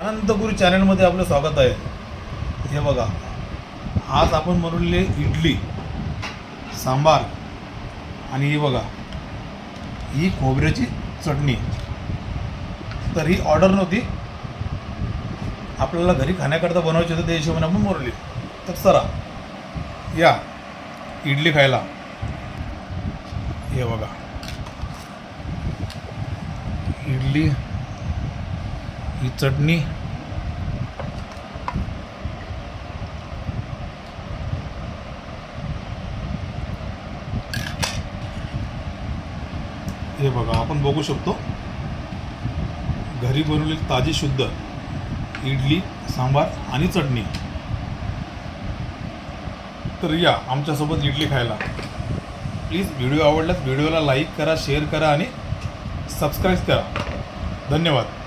अनंतपुरी चॅनलमध्ये आपलं स्वागत आहे. हे बघा, आज आपण बनवलेले इडली सांबार आणि ही बघा ही खोबऱ्याची चटणी. तर ही ऑर्डर नव्हती, आपल्याला घरी खाण्याकरता बनवायची होती, त्या हिशोबाने आपण बनवली. तर चला या इडली खायला. हे बघा इडली, ही चटणी, हे बघा आपण बघू शकतो घरी बनवलेली ताजी शुद्ध इडली सांबार आणि चटणी. तर या आमच्यासोबत इडली खायला. प्लीज व्हिडिओ आवडल्यास व्हिडिओला लाईक करा, शेअर करा आणि सबस्क्राईब करा. धन्यवाद.